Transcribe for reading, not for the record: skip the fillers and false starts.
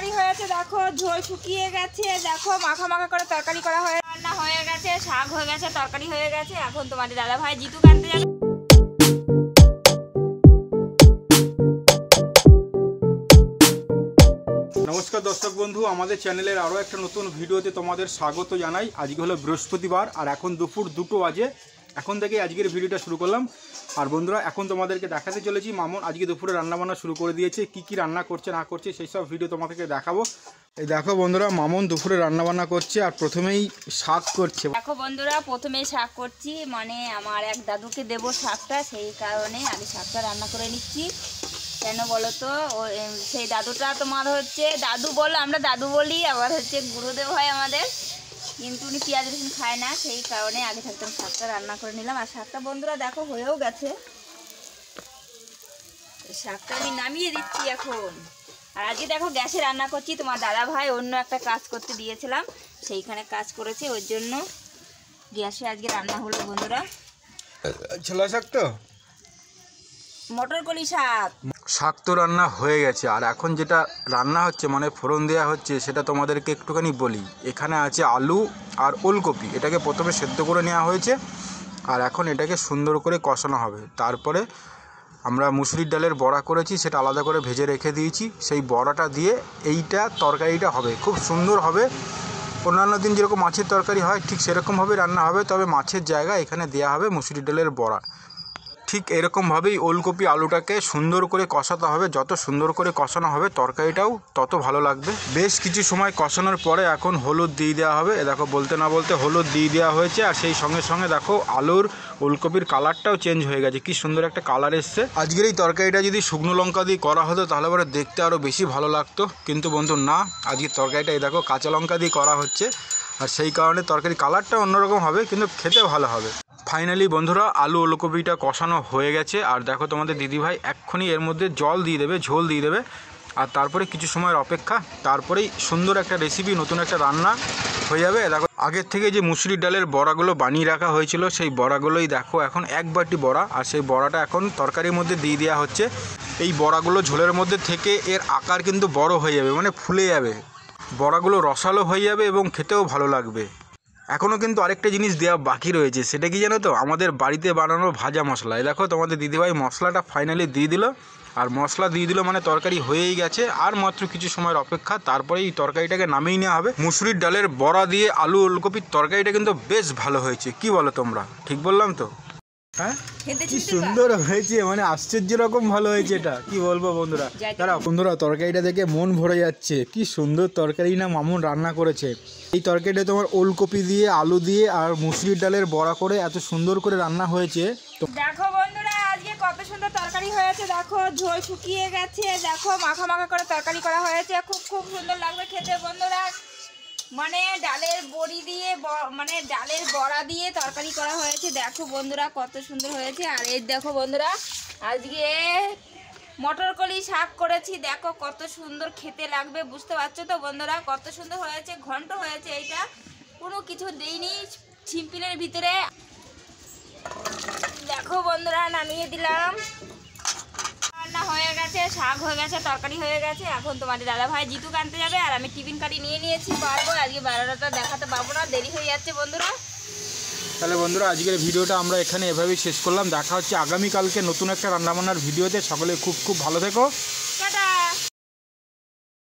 তরকারি হয়েছে, দেখো ঝোল শুকিয়ে গেছে, দেখো মাখা মাখা করে তরকারি করা হয়ে রান্না হয়ে গেছে, শাক হয়ে গেছে, তরকারি হয়ে গেছে। এখন তোমাদের দাদা ভাই জিতু আনতে যাবে। নমস্কার দর্শক বন্ধু, আমাদের চ্যানেলের আরও একটা নতুন ভিডিওতে তোমাদের স্বাগত জানাই। আজকে হলো বৃহস্পতিবার আর এখন দুপুর 2টো বাজে। এখন থেকে আজকের ভিডিওটা শুরু করলাম। আর বন্ধুরা, এখন তোমাদেরকে দেখাতে চলেছি মামুন আজকে দুপুরে রান্নাবান্না শুরু করে দিয়েছে। কি কি রান্না করছে না করছে সেই সব ভিডিও তোমাদেরকে দেখাবো। এই দেখো বন্ধুরা, মামুন দুপুরে রান্নাবান্না করছে আর প্রথমেই শাক করছে। দেখো বন্ধুরা, প্রথমেই শাক করছি, মানে আমার এক দাদুকে দেবো শাকটা, সেই কারণে আমি শাকটা রান্না করে নিচ্ছি। কেন বলো তো, সেই দাদুটা তোমার হচ্ছে দাদু বলো, আমরা দাদু বলি, আবার হচ্ছে গুরুদেব হয় আমাদের, কিন্তু উনি পেঁয়াজ রসুন খায় না, সেই কারণে আগে থাকতে শাকটা রান্না করে নিলাম। আর শাকটা বন্ধুরা দেখো হয়েও গেছে, শাকটা আমি নামিয়ে দিচ্ছি এখন। আর আজকে দেখো গ্যাসে রান্না করছি, তোমার দাদা ভাই অন্য একটা কাজ করতে দিয়েছিলাম, সেইখানে কাজ করেছে, ওর জন্য গ্যাসে আজকে রান্না হলো বন্ধুরা। ছোলা শাক তো, মটর কলি শাক। শাক তো রান্না হয়ে গেছে, আর এখন যেটা রান্না হচ্ছে মানে ফোড়ন দেওয়া হচ্ছে সেটা তোমাদেরকে একটুখানি বলি। এখানে আছে আলু আর ওলকপি, এটাকে প্রথমে সেদ্ধ করে নেওয়া হয়েছে আর এখন এটাকে সুন্দর করে কষানো হবে। তারপরে আমরা মুসুরির ডালের বড়া করেছি, সেটা আলাদা করে ভেজে রেখে দিয়েছি, সেই বড়াটা দিয়ে এইটা তরকারিটা হবে, খুব সুন্দর হবে। অন্যান্য দিন যেরকম মাছের তরকারি হয় ঠিক সেরকমভাবেই রান্না হবে, তবে মাছের জায়গায় এখানে দেওয়া হবে মুসুরির ডালের বড়া। ঠিক এরকমভাবেই ওলকপি আলুটাকে সুন্দর করে কষাতে হবে, যত সুন্দর করে কষানো হবে তরকারিটাও তত ভালো লাগবে। বেশ কিছু সময় কষানোর পরে এখন হলুদ দিয়ে দেওয়া হবে। দেখো বলতে না বলতে হলুদ দিয়ে দেওয়া হয়েছে, আর সেই সঙ্গে সঙ্গে দেখো আলুর ওলকপির কালারটাও চেঞ্জ হয়ে গেছে, কি সুন্দর একটা কালার এসছে। আজকের এই তরকারিটা যদি শুকনো লঙ্কা দিয়ে করা হতো তাহলে পরে দেখতে আরও বেশি ভালো লাগতো, কিন্তু বন্ধু না, আজকের তরকারিটা এই দেখো কাঁচা লঙ্কা দিয়ে করা হচ্ছে, আর সেই কারণে তরকারি কালারটা অন্যরকম হবে, কিন্তু খেতে ভালো হবে। ফাইনালি বন্ধুরা, আলু ওলকপিটা কষানো হয়ে গেছে, আর দেখো তোমাদের দিদিভাই এক্ষুনি এর মধ্যে জল দিয়ে দেবে, ঝোল দিয়ে দেবে, আর তারপরে কিছু সময়ের অপেক্ষা, তারপরেই সুন্দর একটা রেসিপি, নতুন একটা রান্না হয়ে যাবে। দেখো আগের থেকে যে মুসুরির ডালের বড়াগুলো বানিয়ে রাখা হয়েছিল সেই বড়াগুলোই দেখো এখন এক বাটি বড়া, আর সেই বড়াটা এখন তরকারির মধ্যে দিয়ে দেওয়া হচ্ছে। এই বড়াগুলো ঝোলের মধ্যে থেকে এর আকার কিন্তু বড় হয়ে যাবে, মানে ফুলে যাবে, বড়াগুলো রসালো হয়ে যাবে এবং খেতেও ভালো লাগবে। এখনও কিন্তু আরেকটা জিনিস দেওয়া বাকি রয়েছে, সেটা কি জানো তো, আমাদের বাড়িতে বানানো ভাজা মশলা। দেখো তোমাদের দিদিভাই মশলাটা ফাইনালি দিয়ে দিল, আর মশলা দিয়ে দিল মানে তরকারি হয়েই গেছে, আর মাত্র কিছু সময়ের অপেক্ষা, তারপরে এই তরকারিটাকে নামিয়ে নেওয়া হবে। মুসুরির ডালের বড়া দিয়ে আলু ওলকপির তরকারিটা কিন্তু বেশ ভালো হয়েছে, কি বলো তোমরা? ঠিক বললাম তো? হ্যাঁ, কি সুন্দর হয়েছে, মানে আশ্চর্য রকম ভালো হয়েছে, এটা কি বলবো বন্ধুরা। তারা বন্ধুরা তরকারিটা দেখে মন ভরে যাচ্ছে, কি সুন্দর তরকারি না মামুন রান্না করেছে। এই তরকারিটা তোমার ওলকপি দিয়ে আলু দিয়ে আর মুসুরির ডালের বড়া করে এত সুন্দর করে রান্না হয়েছে। দেখো বন্ধুরা, আজকে কত সুন্দর তরকারি হয়েছে, দেখো ঝোল শুকিয়ে গেছে, দেখো মাখা মাখা করে তরকারি করা হয়েছে, খুব খুব সুন্দর লাগবে খেতে বন্ধুরা। মানে ডালের বড়ি দিয়ে, মানে ডালের বড়া দিয়ে তরকারি করা হয়েছে, দেখো বন্ধুরা কত সুন্দর হয়েছে। আর এই দেখো বন্ধুরা, আজকে মটর কলি শাক করেছি, দেখো কত সুন্দর খেতে লাগবে, বুঝতে পারছো তো বন্ধুরা, কত সুন্দর হয়েছে, ঘন্ট হয়েছে, এইটা কোনো কিছু দেইনি, সিম্পলের ভিতরে। দেখো বন্ধুরা নামিয়ে দিলাম, রান্না হয়ে গেছে, শাক হয়ে গেছে, তরকারি হয়ে গেছে। এখন তোমাদের দাদা ভাই জিতু আনতে যাবে, আর আমি টিফিন কাটি নিয়ে নিয়েছি, পারবো আজকে 12টা দেখাতে পারবো না, দেরি হয়ে যাচ্ছে বন্ধুরা। তাহলে বন্ধুরা আজকের ভিডিওটা আমরা এখানে এভাবেই শেষ করলাম। দেখা হচ্ছে আগামীকালকে নতুন একটা রান্নাবান্নার ভিডিওতে। সকলে খুব খুব ভালো থেকো, টাটা।